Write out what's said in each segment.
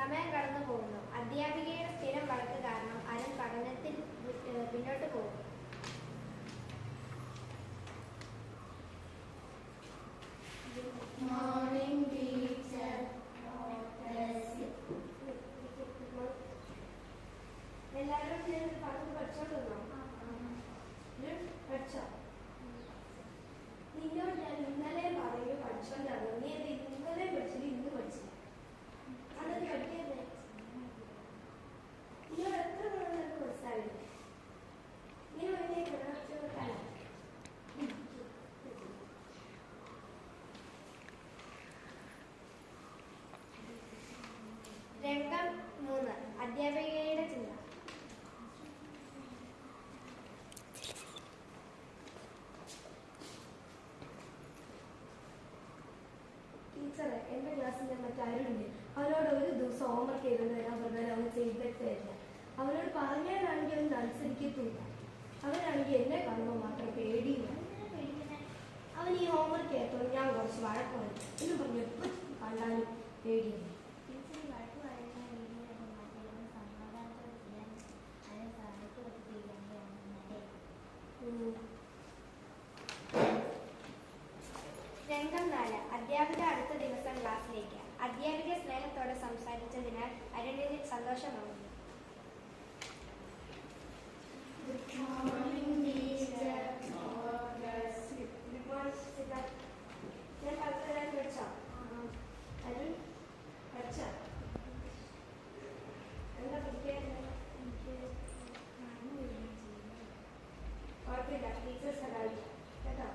സമയം കടന്നു പോകുന്നു. അധ്യാപികയുടെ സ്ഥിരം വഴക്ക് കാരണം അരുൺ പഠനത്തിൽ പിന്നോട്ട് പോകുന്നു. എല്ലാവരും പറഞ്ഞു പഠിച്ചോണ്ടിരുന്നോ? പഠിച്ചോ? നിന്നോട് ഞാൻ ഇന്നലെ പറഞ്ഞു പഠിച്ചോണ്ടിരുന്നു. നീ അത് ഇന്നലെ പഠിച്ചില്ല, ഇന്ന് പഠിച്ചില്ല. അതൊക്കെ പഠിക്കാതെ നിന്നോട് എത്ര നിനക്ക് മനസ്സിലാവില്ല. ഇങ്ങനെ പഠിക്കാൻ രംഗം 3 അധ്യാപികയുടെ ചിന്ത. ടീച്ചറെ, എന്റെ ക്ലാസ്സിലെ മറ്റാരുണ്ട്. അവനോട് ഒരു ദിവസം ഹോംവർക്ക് ചെയ്തെന്ന് വരാൻ പറഞ്ഞാൽ അവൻ ചെയ്തിട്ട് വരില്ല. അവനോട് പറഞ്ഞാലാണെങ്കിൽ അവൻ അനുസരിക്കത്തുമില്ല. അവനാണെങ്കിൽ എന്നെ കാണുമ്പോൾ മാത്രം പേടിയില്ല. അവൻ ഈ ഹോംവർക്ക് ചെയ്യത്തോ ഞാൻ കുറച്ച് വഴക്കമാണ് എന്ന് പറഞ്ഞു എപ്പോൾ കണ്ടാലും പേടിയില്ല. രംഗം 4 അധ്യാപിക അടുത്ത ദിവസം ക്ലാസ്സിലേക്ക്. അധ്യാപിക സ്നേഹത്തോടെ സംസാരിച്ചതിനാൽ അരുണിന് സന്തോഷമാകുന്നു. ഞാൻ പഠിച്ചാൽ പഠിച്ചോ? അരുൺ പഠിച്ചോ? എന്താ പഠിക്കാൻ? കുഴപ്പമില്ല, ടീച്ചേഴ്സ് സഹായിക്കും കേട്ടോ.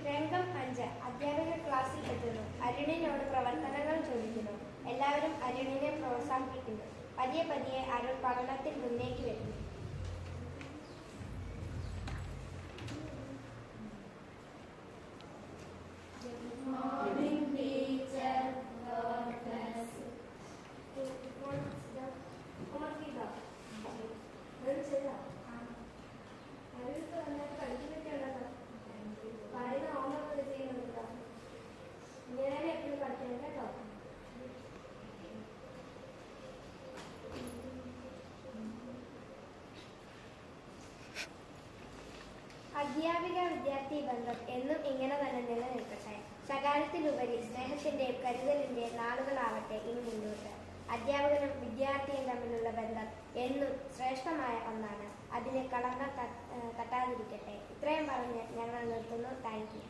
രംഗം 5 അധ്യാപിക ക്ലാസ്സിൽ എത്തുന്നു. അരുണിനോട് പ്രവർത്തനങ്ങൾ ചോദിക്കുന്നു. എല്ലാവരും അരുണിനെ പ്രോത്സാഹിപ്പിക്കുന്നു. പതിയെ പതിയെ അരുൺ പഠനത്തിൽ മുന്നേക്ക് വരുന്നു. അധ്യാപിക വിദ്യാർത്ഥി ബന്ധം എന്നും ഇങ്ങനെ തന്നെ നിലനിൽക്കട്ടെ. ശകാരത്തിലുപരി സ്നേഹത്തിന്റെയും കരുതലിന്റെയും നാളുകളാവട്ടെ ഇനി മുന്നോട്ട്. അധ്യാപകനും വിദ്യാർത്ഥിയും തമ്മിലുള്ള ബന്ധം എന്നും ശ്രേഷ്ഠമായ ഒന്നാണ്. അതിന് കളങ്കം തട്ടാതിരിക്കട്ടെ. ഇത്രയും പറഞ്ഞ് ഞങ്ങൾ നിർത്തുന്നു. Thank you.